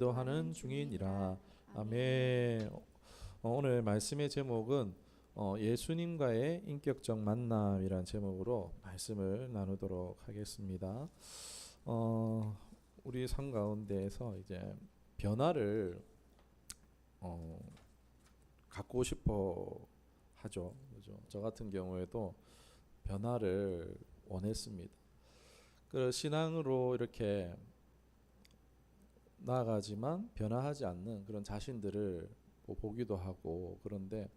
기도하는 중이니라. 아멘. 오늘 말씀의 제목은 예수님과의 인격적 만남이란 제목으로 말씀을 나누도록 하겠습니다. 우리 삶 가운데에서 이제 변화를 갖고 싶어 하죠. 그죠? 저 같은 경우에도 변화를 원했습니다. 그 신앙으로 이렇게 나아가지만 변화하지 않는 그런 자신들을 보기도 하고, 그런데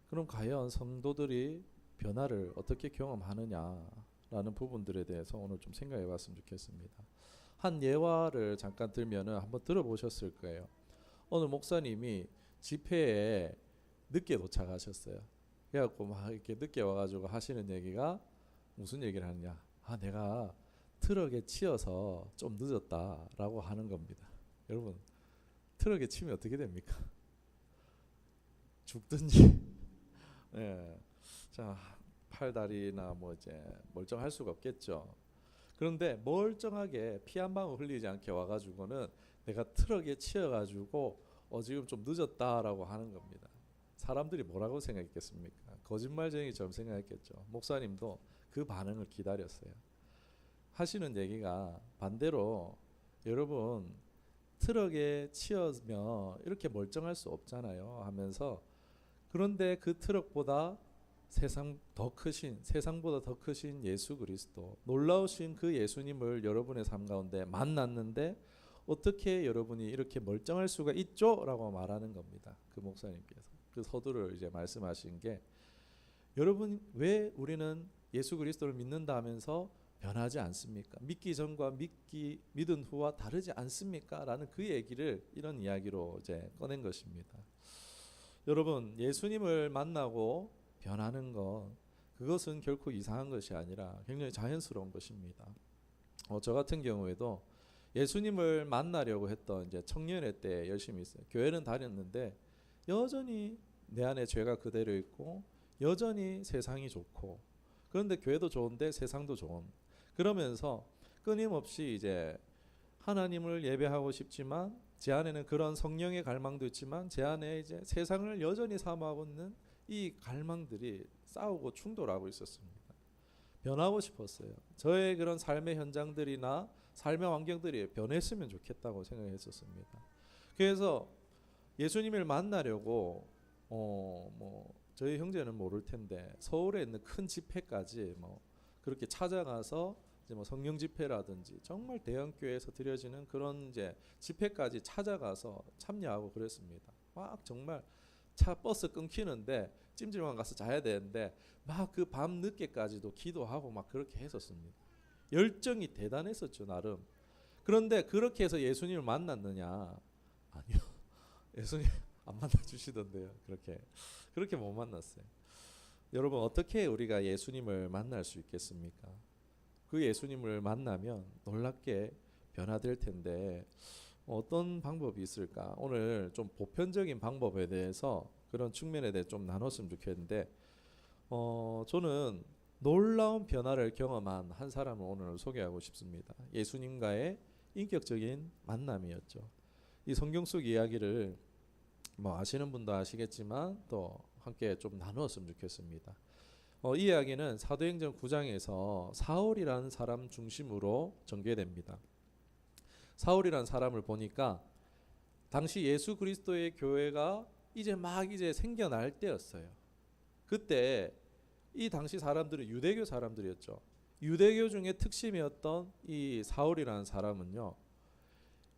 그럼 과연 성도들이 변화를 어떻게 경험하느냐라는 부분들에 대해서 오늘 좀 생각해 봤으면 좋겠습니다. 한 예화를 잠깐 들면은 한번 들어보셨을 거예요. 오늘 목사님이 집회에 늦게 도착하셨어요. 그래갖고 막 이렇게 늦게 와가지고 하시는 얘기가 무슨 얘기를 하느냐? 내가 트럭에 치여서 좀 늦었다라고 하는 겁니다. 여러분, 트럭에 치면 어떻게 됩니까? 죽든지. 예. 자, 팔다리나 뭐 이제 멀쩡할 수가 없겠죠. 그런데 멀쩡하게 피 한 방울 흘리지 않게 와가지고는 내가 트럭에 치여가지고 지금 좀 늦었다라고 하는 겁니다. 사람들이 뭐라고 생각했겠습니까? 거짓말쟁이처럼 생각했겠죠. 목사님도 그 반응을 기다렸어요. 하시는 얘기가 반대로, 여러분 트럭에 치여면 이렇게 멀쩡할 수 없잖아요 하면서, 그런데 그 트럭보다 세상보다 더 크신 예수 그리스도, 놀라우신 그 예수님을 여러분의 삶 가운데 만났는데 어떻게 여러분이 이렇게 멀쩡할 수가 있죠? 라고 말하는 겁니다. 그 목사님께서 그 서두를 이제 말씀하신 게, 여러분 왜 우리는 예수 그리스도를 믿는다 하면서 변하지 않습니까? 믿기 전과 믿은 후와 다르지 않습니까? 라는 그 얘기를 이런 이야기로 이제 꺼낸 것입니다. 여러분, 예수님을 만나고 변하는 것, 그것은 결코 이상한 것이 아니라 굉장히 자연스러운 것입니다. 저 같은 경우에도 예수님을 만나려고 했던 이제 청년회 때 열심히 있어요. 교회는 다녔는데 여전히 내 안에 죄가 그대로 있고, 여전히 세상이 좋고, 그런데 교회도 좋은데 세상도 좋은, 그러면서 끊임없이 이제 하나님을 예배하고 싶지만 제 안에는 그런 성령의 갈망도 있지만 제 안에 이제 세상을 여전히 사모하고 있는 이 갈망들이 싸우고 충돌하고 있었습니다. 변하고 싶었어요. 저의 그런 삶의 현장들이나 삶의 환경들이 변했으면 좋겠다고 생각했었습니다. 그래서 예수님을 만나려고 저희 형제는 모를 텐데 서울에 있는 큰 집회까지 그렇게 찾아가서 이제 성령 집회라든지 정말 대형 교회에서 드려지는 그런 이제 집회까지 찾아가서 참여하고 그랬습니다. 막 정말 버스 끊기는데 찜질방 가서 자야 되는데 막 그 밤 늦게까지도 기도하고 막 그렇게 했었습니다. 열정이 대단했었죠, 나름. 그런데 그렇게 해서 예수님을 만났느냐? 아니요. 예수님 안 만나 주시던데요. 그렇게 못 만났어요. 여러분, 어떻게 우리가 예수님을 만날 수 있겠습니까? 그 예수님을 만나면 놀랍게 변화될 텐데 어떤 방법이 있을까? 오늘 좀 보편적인 방법에 대해서, 그런 측면에 대해 좀 나눴으면 좋겠는데, 저는 놀라운 변화를 경험한 한 사람을 오늘 소개하고 싶습니다. 예수님과의 인격적인 만남이었죠. 이 성경 속 이야기를 아시는 분도 아시겠지만 또 함께 좀 나누었으면 좋겠습니다. 이 이야기는 사도행전 9장에서 사울이라는 사람 중심으로 전개됩니다. 사울이라는 사람을 보니까 당시 예수 그리스도의 교회가 이제 생겨날 때였어요. 그때 이 당시 사람들은 유대교 사람들이었죠. 유대교 중에 특심이었던 이 사울이라는 사람은요,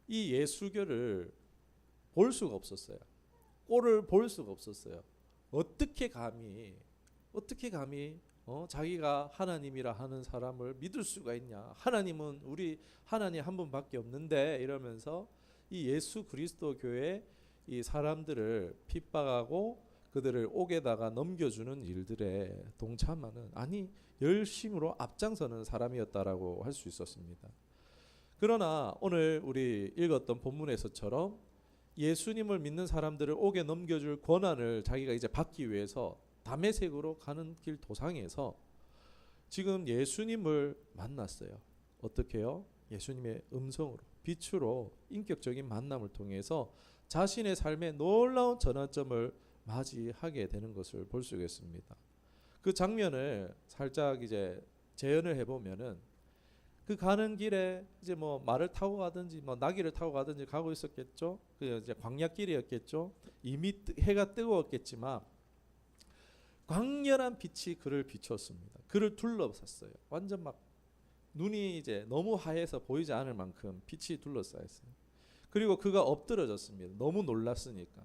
이 예수교를 볼 수가 없었어요. 꼴을 볼 수가 없었어요. 어떻게 감히 자기가 하나님이라 하는 사람을 믿을 수가 있냐? 하나님은 우리 하나님 한 분밖에 없는데, 이러면서 이 예수 그리스도 교회 이 사람들을 핍박하고 그들을 옥에다가 넘겨주는 일들에 동참하는, 열심으로 앞장서는 사람이었다라고 할 수 있었습니다. 그러나 오늘 우리 읽었던 본문에서처럼 예수님을 믿는 사람들을 옥에 넘겨줄 권한을 자기가 이제 받기 위해서 다메섹으로 가는 길 도상에서 지금 예수님을 만났어요. 어떻게요? 예수님의 음성으로, 빛으로 인격적인 만남을 통해서 자신의 삶의 놀라운 전환점을 맞이하게 되는 것을 볼 수 있습니다. 그 장면을 살짝 이제 재현을 해보면은 그 가는 길에 이제 뭐 말을 타고 가든지 뭐 나귀를 타고 가든지 가고 있었겠죠. 그 이제 광야길이었겠죠. 이미 해가 뜨거웠겠지만 광렬한 빛이 그를 비췄습니다. 그를 둘러쌌어요. 완전 막 눈이 이제 너무 하얘서 보이지 않을 만큼 빛이 둘러싸였어요. 그리고 그가 엎드러졌습니다. 너무 놀랐으니까.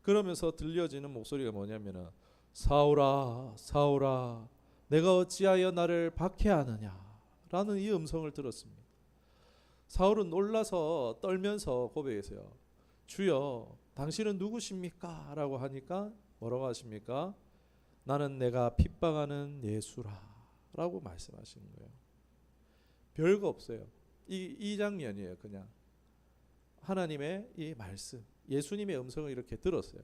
그러면서 들려지는 목소리가 뭐냐면은 사울아 사울아 내가 어찌하여 나를 박해하느냐 라는 이 음성을 들었습니다. 사울은 놀라서 떨면서 고백했어요. 주여 당신은 누구십니까? 라고 하니까 뭐라고 하십니까? 나는 내가 핍박하는 예수라 라고 말씀하시는 거예요. 별거 없어요. 이 장면이에요. 그냥 하나님의 이 말씀, 예수님의 음성을 이렇게 들었어요.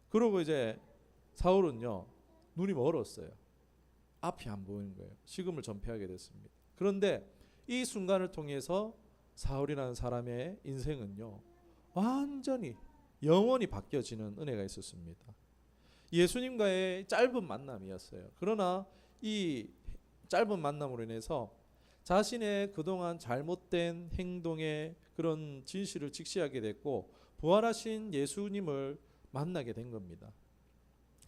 그리고 이제 사울은요 눈이 멀었어요. 앞이 안 보이는 거예요. 식음을 전폐하게 됐습니다. 그런데 이 순간을 통해서 사울이라는 사람의 인생은요 완전히 영원히 바뀌어지는 은혜가 있었습니다. 예수님과의 짧은 만남이었어요. 그러나 이 짧은 만남으로 인해서 자신의 그동안 잘못된 행동의 그런 진실을 직시하게 됐고 부활하신 예수님을 만나게 된 겁니다.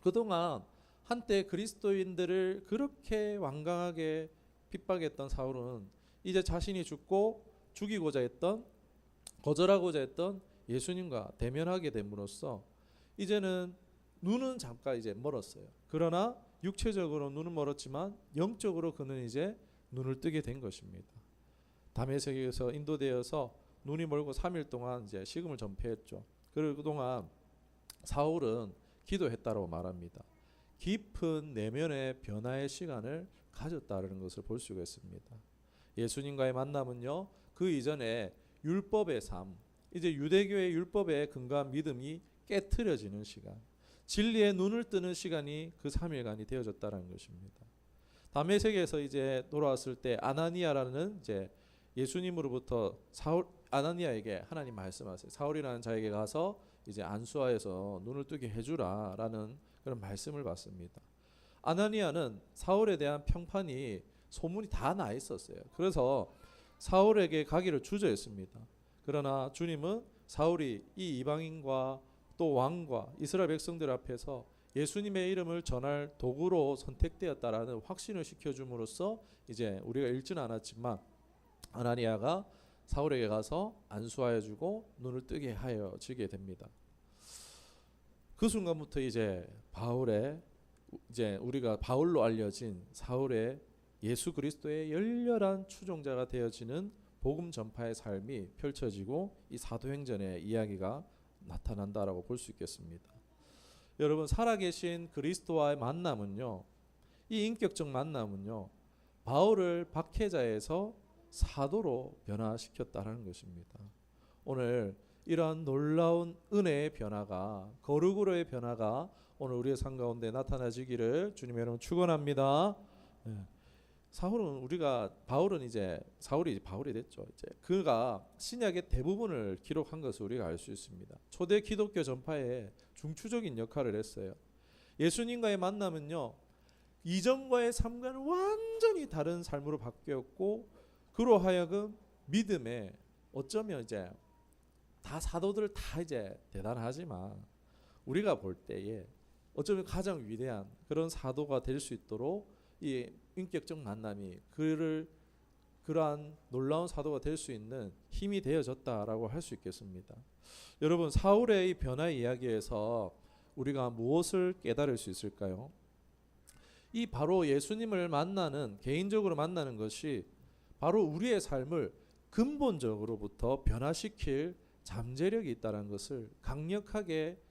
그동안 한때 그리스도인들을 그렇게 완강하게 핍박했던 사울은 이제 자신이 죽이고자 했던 거절하고자 했던 예수님과 대면하게 됨으로써 이제는 눈은 잠깐 이제 멀었어요. 그러나 육체적으로 눈은 멀었지만 영적으로 그는 이제 눈을 뜨게 된 것입니다. 다메섹에서 인도되어서 눈이 멀고 3일 동안 이제 식음을 전폐했죠. 그리고 그동안 사울은 기도했다고 말합니다. 깊은 내면의 변화의 시간을 가졌다는 것을 볼 수가 있습니다. 예수님과의 만남은요 그 이전에 율법의 삶, 이제 유대교의 율법에 근거한 믿음이 깨트려지는 시간, 진리의 눈을 뜨는 시간이 그 3일간이 되어졌다는 것입니다. 다메섹에서 이제 돌아왔을 때 아나니아라는 이제 예수님으로부터 아나니아에게 하나님 말씀하세요. 사울이라는 자에게 가서 이제 안수하여서 눈을 뜨게 해주라라는 그런 말씀을 받습니다. 아나니아는 사울에 대한 평판이 소문이 다 나 있었어요. 그래서 사울에게 가기를 주저했습니다. 그러나 주님은 사울이 이 이방인과 또 왕과 이스라엘 백성들 앞에서 예수님의 이름을 전할 도구로 선택되었다라는 확신을 시켜줌으로써 이제 우리가 읽지는 않았지만 아나니아가 사울에게 가서 안수하여 주고 눈을 뜨게 하여 지게 됩니다. 그 순간부터 이제 우리가 바울로 알려진 사울의 예수 그리스도의 열렬한 추종자가 되어지는 복음 전파의 삶이 펼쳐지고 이 사도행전의 이야기가 나타난다라고 볼 수 있겠습니다. 여러분 살아계신 그리스도와의 만남은요, 이 인격적 만남은요, 바울을 박해자에서 사도로 변화시켰다는 것입니다. 오늘 이러한 놀라운 은혜의 변화가, 거룩으로의 변화가 오늘 우리의 삶 가운데 나타나지기를 주님의 이름으로 축원합니다. 바울이 이제 바울이 됐죠. 이제 그가 신약의 대부분을 기록한 것을 우리가 알 수 있습니다. 초대 기독교 전파에 중추적인 역할을 했어요. 예수님과의 만남은요, 이전과의 삶과는 완전히 다른 삶으로 바뀌었고, 그로 하여금 믿음에 어쩌면 이제 다 사도들 다 이제 대단하지만 우리가 볼 때에 어쩌면 가장 위대한 그런 사도가 될 수 있도록 이 인격적 만남이 그러한 놀라운 사도가 될 수 있는 힘이 되어졌다라고 할 수 있겠습니다. 여러분 사울의 이 변화의 이야기에서 우리가 무엇을 깨달을 수 있을까요? 이 바로 예수님을 개인적으로 만나는 것이 바로 우리의 삶을 근본적으로부터 변화시킬 잠재력이 있다는 것을 강력하게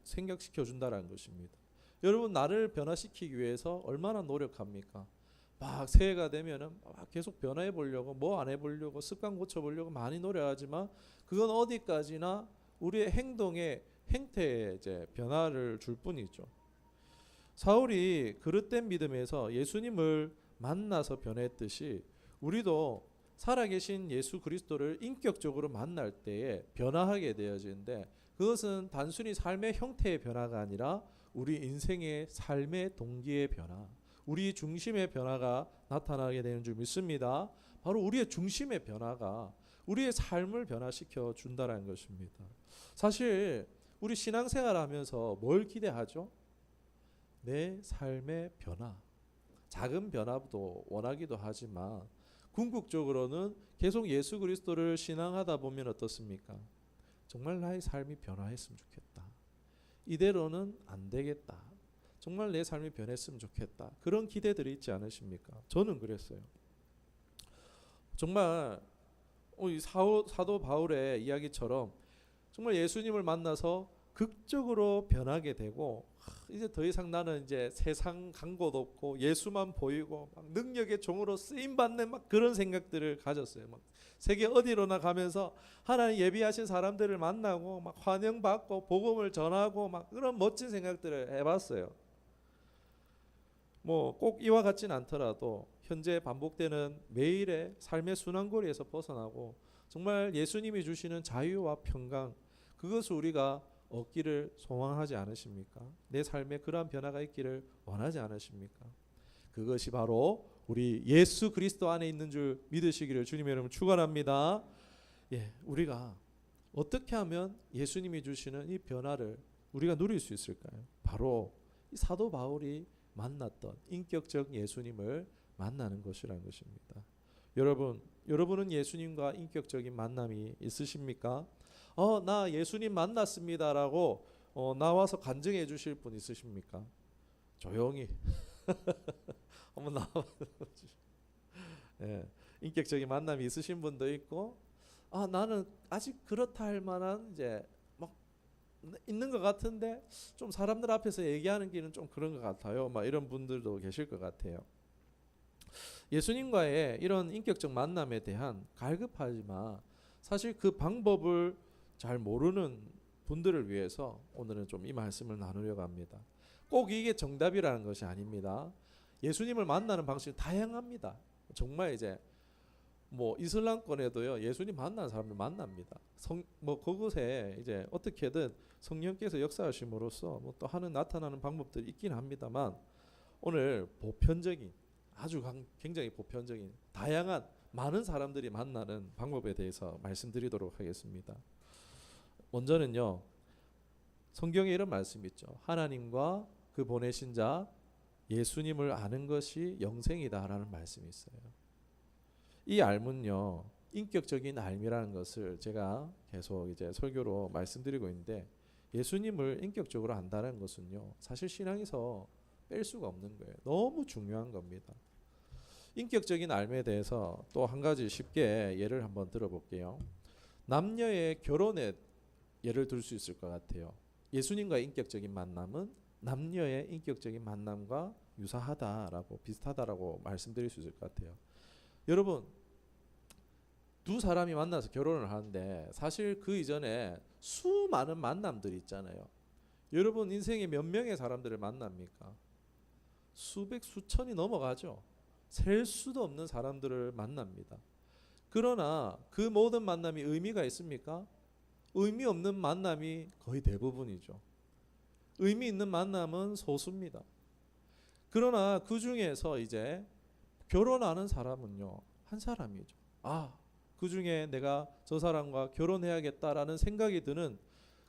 생각시켜 준다는 것입니다. 여러분 나를 변화시키기 위해서 얼마나 노력합니까? 막 새해가 되면은 계속 변화해 보려고 뭐 안 해보려고 습관 고쳐 보려고 많이 노력하지만 그건 어디까지나 우리의 행태에 이제 변화를 줄 뿐이죠. 사울이 그릇된 믿음에서 예수님을 만나서 변했듯이 우리도 살아계신 예수 그리스도를 인격적으로 만날 때에 변화하게 되어지는데, 그것은 단순히 삶의 형태의 변화가 아니라 우리 인생의 삶의 동기의 변화, 우리 중심의 변화가 나타나게 되는 줄 믿습니다. 바로 우리의 중심의 변화가 우리의 삶을 변화시켜 준다는 것입니다. 사실 우리 신앙생활 하면서 뭘 기대하죠? 내 삶의 변화. 작은 변화도 원하기도 하지만 궁극적으로는 계속 예수 그리스도를 신앙하다 보면 어떻습니까? 정말 나의 삶이 변화했으면 좋겠다. 이대로는 안 되겠다. 정말 내 삶이 변했으면 좋겠다. 그런 기대들이 있지 않으십니까? 저는 그랬어요. 정말 이 사도 바울의 이야기처럼 정말 예수님을 만나서 극적으로 변하게 되고, 이제 더 이상 나는 이제 세상 간 곳 없고 예수만 보이고 막 능력의 종으로 쓰임 받는 막 그런 생각들을 가졌어요. 막 세계 어디로나 가면서 하나님 예비하신 사람들을 만나고 막 환영받고 복음을 전하고 막 그런 멋진 생각들을 해봤어요. 뭐 꼭 이와 같진 않더라도 현재 반복되는 매일의 삶의 순환고리에서 벗어나고 정말 예수님이 주시는 자유와 평강, 그것을 우리가 얻기를 소망하지 않으십니까? 내 삶에 그러한 변화가 있기를 원하지 않으십니까? 그것이 바로 우리 예수 그리스도 안에 있는 줄 믿으시기를 주님의 이름으로 축원합니다. 우리가 어떻게 하면 예수님이 주시는 이 변화를 우리가 누릴 수 있을까요? 바로 이 사도 바울이 만났던 인격적 예수님을 만나는 것이라는 것입니다. 여러분은 예수님과 인격적인 만남이 있으십니까? 나 예수님 만났습니다라고 나와서 간증해 주실 분 있으십니까? 조용히 한번 나와. 인격적인 만남이 있으신 분도 있고, 나는 아직 그렇다 할 만한 이제 막 있는 것 같은데 좀 사람들 앞에서 얘기하는 게는 좀 그런 것 같아요. 막 이런 분들도 계실 것 같아요. 예수님과의 이런 인격적 만남에 대한 갈급하지만 사실 그 방법을 잘 모르는 분들을 위해서 오늘은 좀 이 말씀을 나누려고 합니다. 꼭 이게 정답이라는 것이 아닙니다. 예수님을 만나는 방식이 다양합니다. 정말 이제 뭐 이슬람권에도요, 예수님 만나는 사람들 만납니다. 그곳에 이제 어떻게든 성령께서 역사하심으로써 뭐 또 하는 나타나는 방법들이 있긴 합니다만, 오늘 보편적인, 아주 굉장히 보편적인 다양한 많은 사람들이 만나는 방법에 대해서 말씀드리도록 하겠습니다. 먼저는요, 성경에 이런 말씀이 있죠. 하나님과 그 보내신 자 예수님을 아는 것이 영생이다라는 말씀이 있어요. 이 알문요, 인격적인 알미라는 것을 제가 계속 이제 설교로 말씀드리고 있는데, 예수님을 인격적으로 안다는 것은요, 사실 신앙에서 뺄 수가 없는 거예요. 너무 중요한 겁니다. 인격적인 알미에 대해서 또 한 가지 쉽게 예를 한번 들어볼게요. 남녀의 결혼에 예를 들 수 있을 것 같아요. 예수님과의 인격적인 만남은 남녀의 인격적인 만남과 유사하다라고, 비슷하다라고 말씀드릴 수 있을 것 같아요. 여러분, 두 사람이 만나서 결혼을 하는데 사실 그 이전에 수많은 만남들이 있잖아요. 여러분 인생에 몇 명의 사람들을 만납니까? 수백, 수천이 넘어가죠. 셀 수도 없는 사람들을 만납니다. 그러나 그 모든 만남이 의미가 있습니까? 의미 없는 만남이 거의 대부분이죠. 의미 있는 만남은 소수입니다. 그러나 그 중에서 이제 결혼하는 사람은요, 한 사람이죠. 그 중에 내가 저 사람과 결혼해야겠다라는 생각이 드는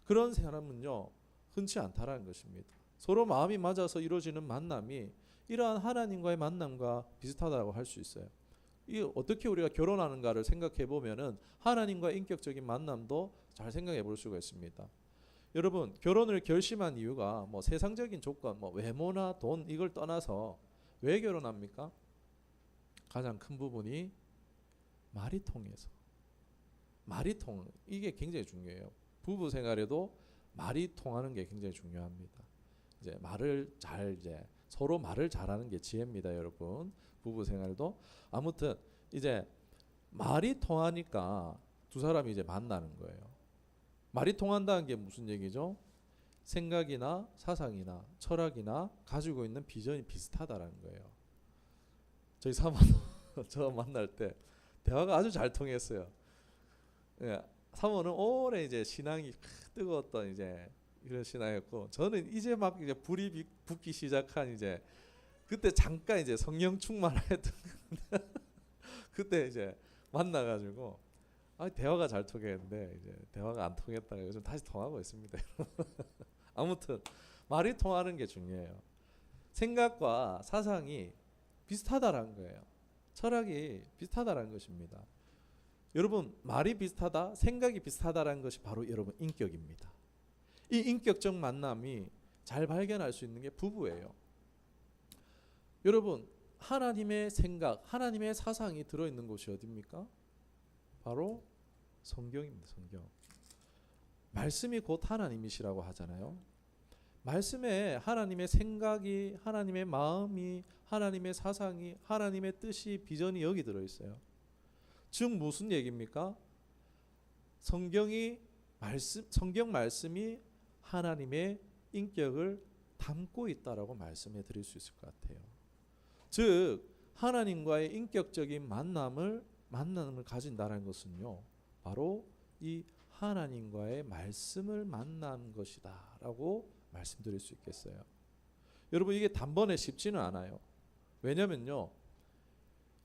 그런 사람은요, 흔치 않다라는 것입니다. 서로 마음이 맞아서 이루어지는 만남이 이러한 하나님과의 만남과 비슷하다고 할 수 있어요. 이 어떻게 우리가 결혼하는가를 생각해 보면은 하나님과의 인격적인 만남도 잘 생각해 볼 수가 있습니다. 여러분, 결혼을 결심한 이유가 뭐 세상적인 조건, 뭐 외모나 돈 이걸 떠나서 왜 결혼합니까? 가장 큰 부분이 말이 통해서. 이게 굉장히 중요해요. 부부 생활에도 말이 통하는 게 굉장히 중요합니다. 이제 서로 말을 잘하는 게 지혜입니다, 여러분. 부부 생활도 아무튼 이제 말이 통하니까 두 사람이 이제 만나는 거예요. 말이 통한다는 게 무슨 얘기죠? 생각이나 사상이나 철학이나 가지고 있는 비전이 비슷하다라는 거예요. 저희 사모도 저 만날 때 대화가 아주 잘 통했어요. 예, 사모는 오래 이제 신앙이 뜨거웠던 이제 이런 신앙이었고, 저는 이제 막 이제 불이 붙기 시작한 이제 그때 잠깐 이제 성령 충만했던 그때 이제 만나가지고 대화가 잘 통했는데 이제 대화가 안 통했다가 요즘 다시 통하고 있습니다. 아무튼 말이 통하는 게 중요해요. 생각과 사상이 비슷하다라는 거예요. 철학이 비슷하다라는 것입니다. 여러분, 말이 비슷하다, 생각이 비슷하다라는 것이 바로 여러분 인격입니다. 이 인격적 만남이 잘 발견할 수 있는 게 부부예요. 여러분, 하나님의 생각, 하나님의 사상이 들어있는 곳이 어디입니까? 바로 성경입니다. 성경. 말씀이 곧 하나님이시라고 하잖아요. 말씀에 하나님의 생각이, 하나님의 마음이, 하나님의 사상이, 하나님의 뜻이, 비전이 여기 들어있어요. 즉 무슨 얘기입니까? 성경 말씀이 하나님의 인격을 담고 있다라고 말씀해 드릴 수 있을 것 같아요. 즉 하나님과의 인격적인 만남을 가진다는 것은요, 바로 이 하나님과의 말씀을 만난 것이다라고 말씀드릴 수 있겠어요. 여러분, 이게 단번에 쉽지는 않아요. 왜냐면요,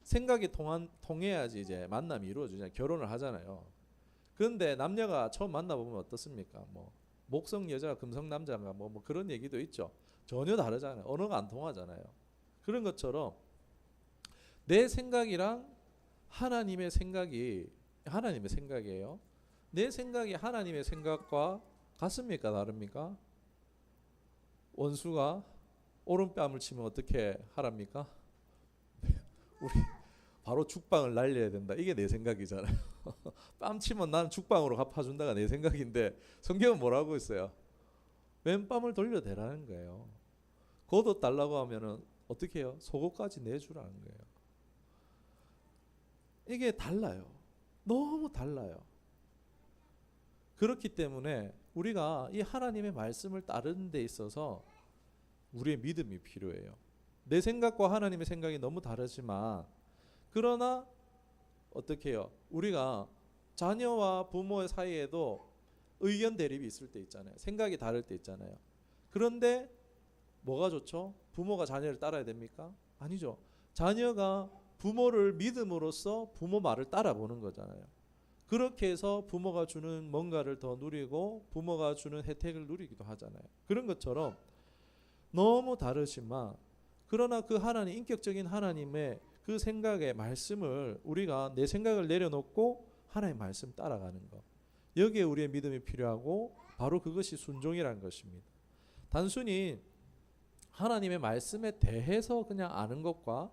생각이 통해야지 이제 만남이 이루어지잖아요. 결혼을 하잖아요. 그런데 남녀가 처음 만나보면 어떻습니까? 뭐 목성 여자가 금성 남자가 뭐 그런 얘기도 있죠. 전혀 다르잖아요. 언어가 안 통하잖아요. 그런 것처럼 내 생각이랑 하나님의 생각이 하나님의 생각이에요. 내 생각이 하나님의 생각과 같습니까? 다릅니까? 원수가 오른뺨을 치면 어떻게 하랍니까? 우리 바로 죽방을 날려야 된다. 이게 내 생각이잖아요. 뺨 치면 나는 죽방으로 갚아준다가 내 생각인데, 성경은 뭐라고 있어요? 왼뺨을 돌려대라는 거예요. 겉옷 달라고 하면은 어떻게 해요? 속옷까지 내주라는 거예요. 이게 달라요. 너무 달라요. 그렇기 때문에 우리가 이 하나님의 말씀을 따르는 데 있어서 우리의 믿음이 필요해요. 내 생각과 하나님의 생각이 너무 다르지만, 그러나 어떻게 해요? 우리가 자녀와 부모 사이에도 의견 대립이 있을 때 있잖아요. 생각이 다를 때 있잖아요. 그런데 뭐가 좋죠? 부모가 자녀를 따라야 됩니까? 아니죠. 자녀가 부모를 믿음으로써 부모 말을 따라보는 거잖아요. 그렇게 해서 부모가 주는 뭔가를 더 누리고 부모가 주는 혜택을 누리기도 하잖아요. 그런 것처럼 너무 다르지만, 그러나 그 하나님, 인격적인 하나님의 그 생각의 말씀을 우리가 내 생각을 내려놓고 하나님의 말씀 따라가는 것, 여기에 우리의 믿음이 필요하고 바로 그것이 순종이라는 것입니다. 단순히 하나님의 말씀에 대해서 그냥 아는 것과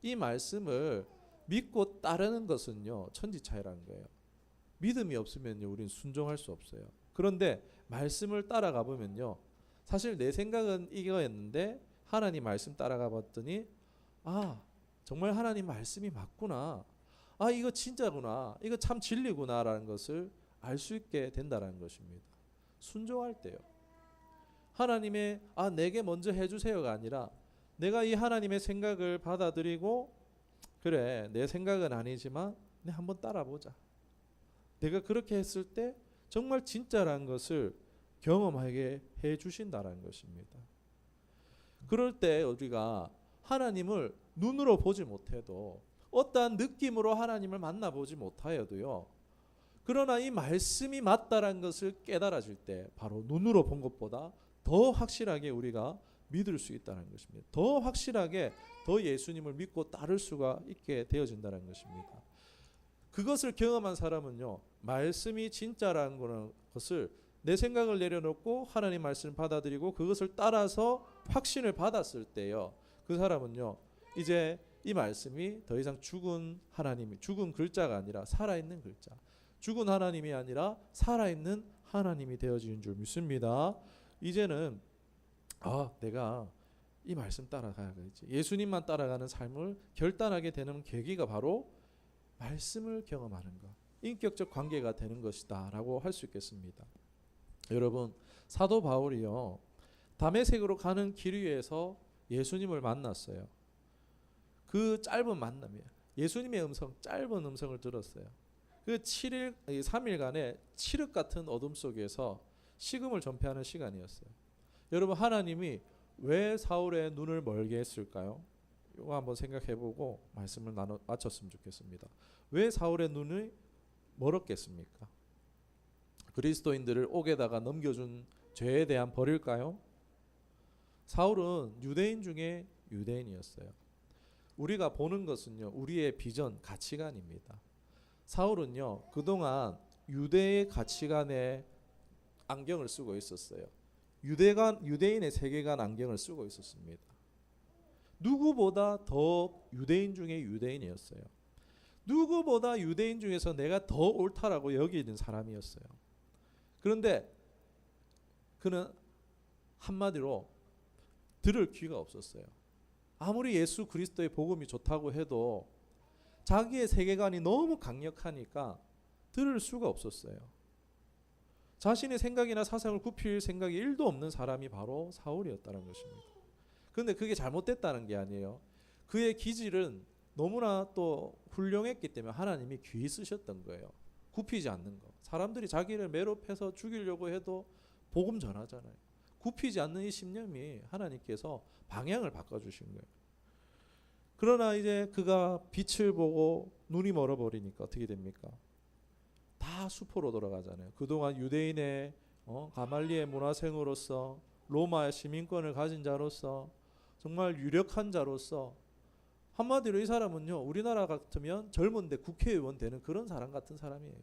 이 말씀을 믿고 따르는 것은요, 천지차이라는 거예요. 믿음이 없으면요, 우리는 순종할 수 없어요. 그런데 말씀을 따라가 보면요, 사실 내 생각은 이거였는데 하나님 말씀 따라가 봤더니 정말 하나님 말씀이 맞구나, 이거 진짜구나, 이거 참 진리구나 라는 것을 알 수 있게 된다는 것입니다. 순종할 때요, 하나님의 내게 먼저 해주세요가 아니라 내가 이 하나님의 생각을 받아들이고, 그래 내 생각은 아니지만 내 한번 따라보자. 내가 그렇게 했을 때 정말 진짜라는 것을 경험하게 해주신다는 것입니다. 그럴 때 우리가 하나님을 눈으로 보지 못해도, 어떠한 느낌으로 하나님을 만나보지 못하여도요, 그러나 이 말씀이 맞다라는 것을 깨달아질 때 바로 눈으로 본 것보다 더 확실하게 우리가 믿을 수 있다는 것입니다. 더 확실하게 더 예수님을 믿고 따를 수가 있게 되어진다는 것입니다. 그것을 경험한 사람은요, 말씀이 진짜라는 것을 내 생각을 내려놓고 하나님 말씀을 받아들이고 그것을 따라서 확신을 받았을 때요, 그 사람은요, 이제 이 말씀이 더 이상 죽은 하나님이, 죽은 글자가 아니라 살아있는 글자, 죽은 하나님이 아니라 살아있는 하나님이 되어지는 줄 믿습니다. 이제는 내가 이 말씀 따라가야겠지, 예수님만 따라가는 삶을 결단하게 되는 계기가 바로 말씀을 경험하는 것, 인격적 관계가 되는 것이다 라고 할 수 있겠습니다. 여러분, 사도 바울이요, 다메섹으로 가는 길 위에서 예수님을 만났어요. 그 짧은 만남이에요. 예수님의 음성, 짧은 음성을 들었어요. 그 7일, 3일간의 칠흑 같은 어둠 속에서 식음을 전폐하는 시간이었어요. 여러분, 하나님이 왜 사울의 눈을 멀게 했을까요? 이거 한번 생각해보고 말씀을 마쳤으면 좋겠습니다. 왜 사울의 눈이 멀었겠습니까? 그리스도인들을 옥에다가 넘겨준 죄에 대한 벌일까요? 사울은 유대인 중에 유대인이었어요. 우리가 보는 것은요, 우리의 비전, 가치관입니다. 사울은요, 그동안 유대의 가치관에 안경을 쓰고 있었어요. 유대인의 세계관 안경을 쓰고 있었습니다. 누구보다 더 유대인 중에 유대인이었어요. 누구보다 유대인 중에서 내가 더 옳다라고 여기는 사람이었어요. 그런데 그는 한마디로 들을 귀가 없었어요. 아무리 예수 그리스도의 복음이 좋다고 해도 자기의 세계관이 너무 강력하니까 들을 수가 없었어요. 자신의 생각이나 사상을 굽힐 생각이 1도 없는 사람이 바로 사울이었다는 것입니다. 그런데 그게 잘못됐다는 게 아니에요. 그의 기질은 너무나 또 훌륭했기 때문에 하나님이 귀히 쓰셨던 거예요. 굽히지 않는 거. 사람들이 자기를 매롭해서 죽이려고 해도 복음 전하잖아요. 굽히지 않는 이 신념이 하나님께서 방향을 바꿔주신 거예요. 그러나 이제 그가 빛을 보고 눈이 멀어버리니까 어떻게 됩니까? 다 수포로 돌아가잖아요. 그동안 유대인의 가말리의 문화생으로서 로마의 시민권을 가진 자로서 정말 유력한 자로서 한마디로 이 사람은요, 우리나라 같으면 젊은데 국회의원 되는 그런 사람 같은 사람이에요.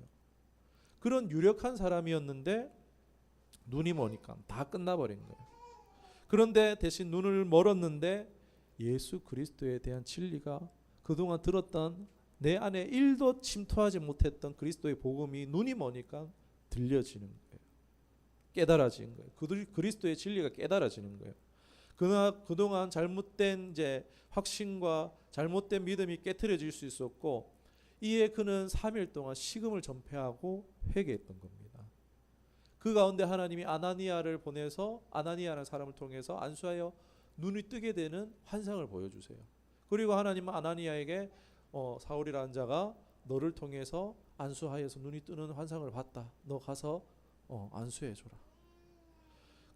그런 유력한 사람이었는데 눈이 머니까 다 끝나버린 거예요. 그런데 대신 눈을 멀었는데 예수 그리스도에 대한 진리가 그동안 들었던 내 안에 1도 침투하지 못했던 그리스도의 복음이 눈이 머니까 들려지는 거예요. 깨달아지는 거예요. 그리스도의 진리가 깨달아지는 거예요. 그동안 잘못된 이제 확신과 잘못된 믿음이 깨트려질 수 있었고, 이에 그는 3일 동안 식음을 전폐하고 회개했던 겁니다. 그 가운데 하나님이 아나니아를 보내서 아나니아라는 사람을 통해서 안수하여 눈이 뜨게 되는 환상을 보여주세요. 그리고 하나님은 아나니아에게 사울이라는 자가 너를 통해서 안수하여서 눈이 뜨는 환상을 봤다. 너 가서 안수해줘라.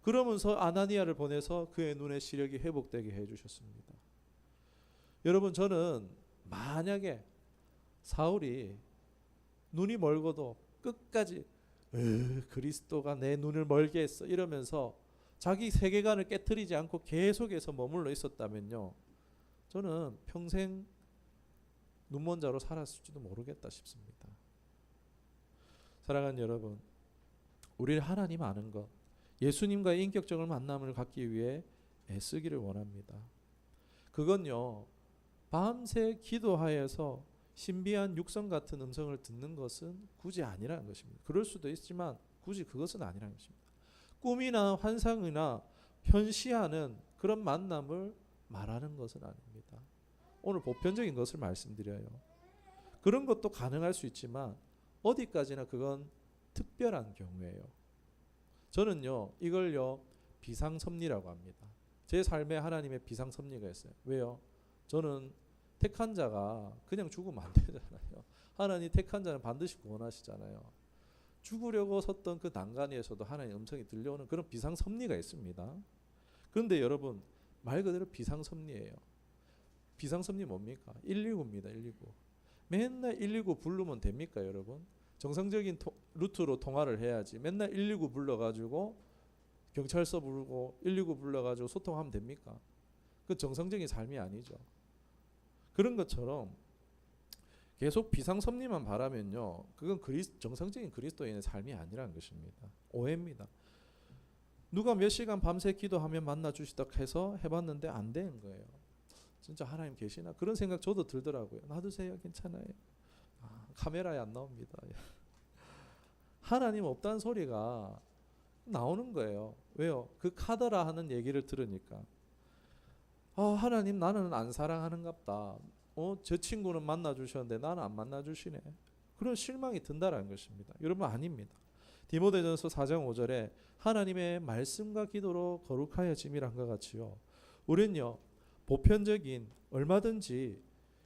그러면서 아나니아를 보내서 그의 눈의 시력이 회복되게 해주셨습니다. 여러분, 저는 만약에 사울이 눈이 멀고도 끝까지 그리스도가 내 눈을 멀게 했어 이러면서 자기 세계관을 깨트리지 않고 계속해서 머물러 있었다면요, 저는 평생 눈먼 자로 살았을지도 모르겠다 싶습니다. 사랑하는 여러분, 우리는 하나님 아는 것, 예수님과의 인격적인 만남을 갖기 위해 애쓰기를 원합니다. 그건요, 밤새 기도하여서 신비한 육성 같은 음성을 듣는 것은 굳이 아니라는 것입니다. 그럴 수도 있지만 굳이 그것은 아니라는 것입니다. 꿈이나 환상이나 현시하는 그런 만남을 말하는 것은 아닙니다. 오늘 보편적인 것을 말씀드려요. 그런 것도 가능할 수 있지만 어디까지나 그건 특별한 경우예요. 저는요, 이걸요 비상섭리라고 합니다. 제 삶에 하나님의 비상섭리가 있어요. 왜요? 저는 택한 자가 그냥 죽으면 안 되잖아요. 하나님 택한 자는 반드시 구원하시잖아요. 죽으려고 섰던 그 난간에서도 하나님의 음성이 들려오는 그런 비상섭리가 있습니다. 그런데 여러분, 말 그대로 비상섭리예요. 비상섭리 뭡니까? 119입니다. 119. 맨날 119 부르면 됩니까, 여러분? 정상적인 루트로 통화를 해야지 맨날 119 불러가지고 경찰서 부르고 119 불러가지고 소통하면 됩니까? 그 정상적인 삶이 아니죠. 그런 것처럼 계속 비상섭리만 바라면요, 그건 정상적인 그리스도인의 삶이 아니라는 것입니다. 오해입니다. 누가 몇 시간 밤새 기도하면 만나 주시다 해서 해봤는데 안 되는 거예요. 진짜 하나님 계시나? 그런 생각 저도 들더라고요. 놔두세요, 괜찮아요. 카메라에 안 나옵니다. 하나님 없다는 소리가 나오는 거예요. 왜요? 그 카더라 하는 얘기를 들으니까 하나님 나는 안 사랑하는갑다. 저 친구는 만나주셨는데 나는 안 만나주시네. 그런 실망이 든다는 것입니다. 여러분, 아닙니다. 디모데전서 4장 5절에 하나님의 말씀과 기도로 거룩하여짐이란 것 같이요, 우리는요 보편적인 얼마든지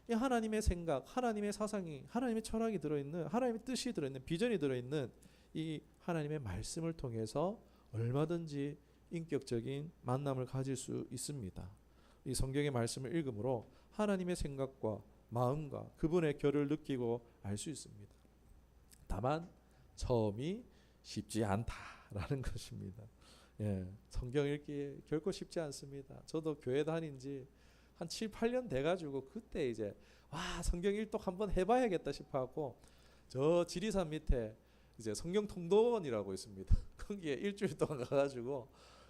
이 하나님의 생각, 하나님의 사상이, 하나님의 철학이 들어있는, 하나님의 뜻이 들어있는, 비전이 들어있는 이 하나님의 말씀을 통해서 얼마든지 인격적인 만남을 가질 수 있습니다. 이 성경의 말씀을 읽음으로 하나님의 생각과 마음과 그분의 결을 느끼고 알 수 있습니다. 다만 처음이 쉽지 않다라는 것입니다. 예, 성경 읽기 결코 쉽지 않습니다. 저도 교회 다닌 지 한 7, 8년 돼가지고 그때 이제 와 성경 일독 한번 해봐야겠다 싶어갖고 저 지리산 밑에 이제 성경 통독원이라고 있습니다. 거기에 일주일 동안 가가지고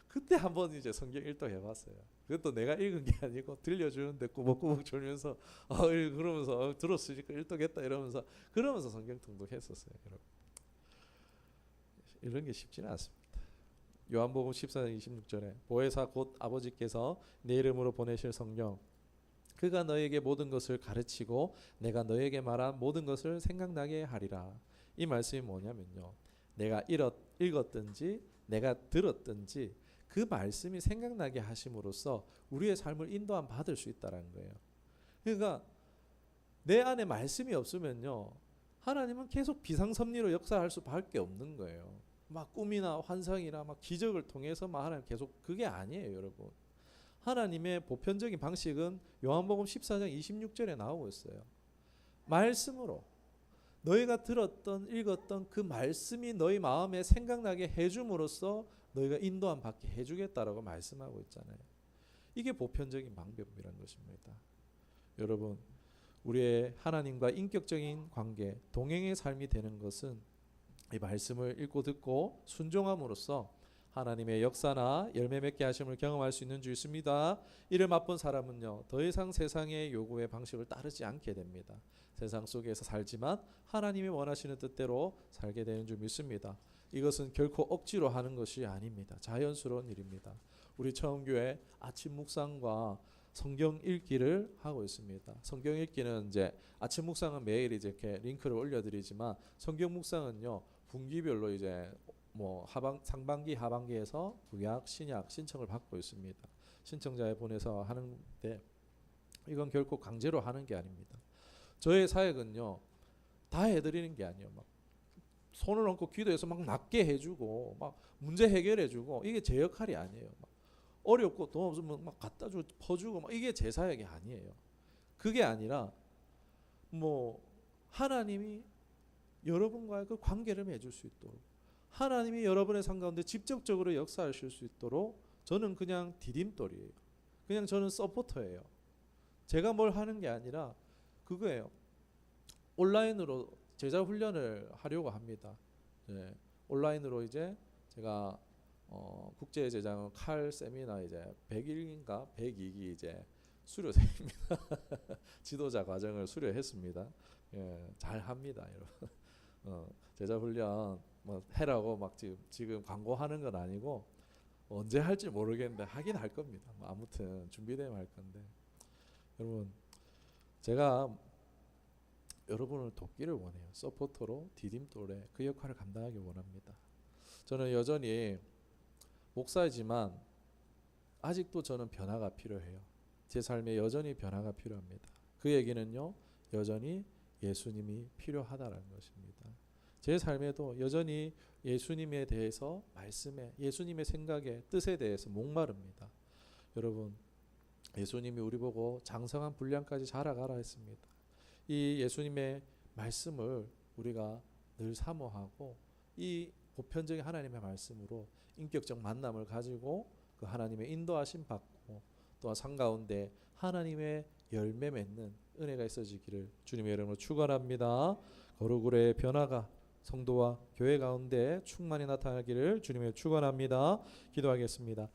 그때 한번 이제 성경 일독 해봤어요. 그것도 내가 읽은 게 아니고 들려주는데 꾸벅꾸벅 졸면서 그러면서 들었으니까 일독했다 이러면서 그러면서 성경 통독했었어요. 여러분. 이런 게 쉽지는 않습니다. 요한복음 14장 26절에 보혜사 곧 아버지께서 내 이름으로 보내실 성령 그가 너에게 모든 것을 가르치고 내가 너에게 말한 모든 것을 생각나게 하리라. 이 말씀이 뭐냐면요. 내가 읽었든지 내가 들었든지 그 말씀이 생각나게 하심으로써 우리의 삶을 인도함 받을 수 있다는 거예요. 그러니까 내 안에 말씀이 없으면요. 하나님은 계속 비상섭리로 역사할 수밖에 없는 거예요. 막 꿈이나 환상이나 막 기적을 통해서 막 하나님 계속 그게 아니에요, 여러분. 하나님의 보편적인 방식은 요한복음 14장 26절에 나오고 있어요. 말씀으로 너희가 들었던 읽었던 그 말씀이 너희 마음에 생각나게 해줌으로써 너희가 인도함 받게 해주겠다라고 말씀하고 있잖아요. 이게 보편적인 방법이라는 것입니다. 여러분, 우리의 하나님과 인격적인 관계, 동행의 삶이 되는 것은 이 말씀을 읽고 듣고 순종함으로써 하나님의 역사나 열매 맺게 하심을 경험할 수 있는 줄 있습니다. 이를 맛본 사람은요 더 이상 세상의 요구의 방식을 따르지 않게 됩니다. 세상 속에서 살지만 하나님이 원하시는 뜻대로 살게 되는 줄 믿습니다. 이것은 결코 억지로 하는 것이 아닙니다. 자연스러운 일입니다. 우리 처음교회 아침 묵상과 성경 읽기를 하고 있습니다. 성경 읽기는 이제 아침 묵상은 매일 이제 이렇게 링크를 올려드리지만 성경 묵상은요 분기별로 이제 뭐 상반기 하반기에서 구약 신약 신청을 받고 있습니다. 신청자에 보내서 하는데 이건 결코 강제로 하는 게 아닙니다. 저의 사역은요 다 해드리는 게 아니에요. 막 손을 얹고 기도해서 막 낫게 해주고 막 문제 해결해주고 이게 제 역할이 아니에요. 막 어렵고 돈 없으면 막 갖다 주고 퍼주고 막 이게 제 사역이 아니에요. 그게 아니라 뭐 하나님이 여러분과의 그 관계를 맺을 수 있도록 하나님이 여러분의 삶 가운데 직접적으로 역사하실 수 있도록 저는 그냥 디딤돌이에요. 그냥 저는 서포터예요. 제가 뭘 하는 게 아니라 그거예요. 온라인으로 제자 훈련을 하려고 합니다. 네. 온라인으로 이제 제가 국제 제자 칼 세미나 이제 101인가 102기 이제 수료생입니다. 지도자 과정을 수료했습니다. 예, 잘 합니다, 여러분. 제자 훈련 뭐 해라고 막 지금 광고하는 건 아니고 언제 할지 모르겠는데 하긴 할 겁니다. 뭐 아무튼 준비되면 할 건데 여러분 제가 여러분을 돕기를 원해요. 서포터로 디딤돌에 그 역할을 감당하기 원합니다. 저는 여전히 목사이지만 아직도 저는 변화가 필요해요. 제 삶에 여전히 변화가 필요합니다. 그 얘기는요 여전히 예수님이 필요하다는 것입니다. 제 삶에도 여전히 예수님에 대해서 말씀에 예수님의 생각에 뜻에 대해서 목마릅니다. 여러분 예수님이 우리 보고 장성한 분량까지 자라가라 했습니다. 이 예수님의 말씀을 우리가 늘 사모하고 이 보편적인 하나님의 말씀으로 인격적 만남을 가지고 그 하나님의 인도하심 받고 또한 삶 가운데 하나님의 열매 맺는 은혜가 있어지기를 주님의 이름으로 축원합니다. 거룩의 변화가 성도와 교회 가운데 충만히 나타나기를 주님의 축원합니다. 기도하겠습니다.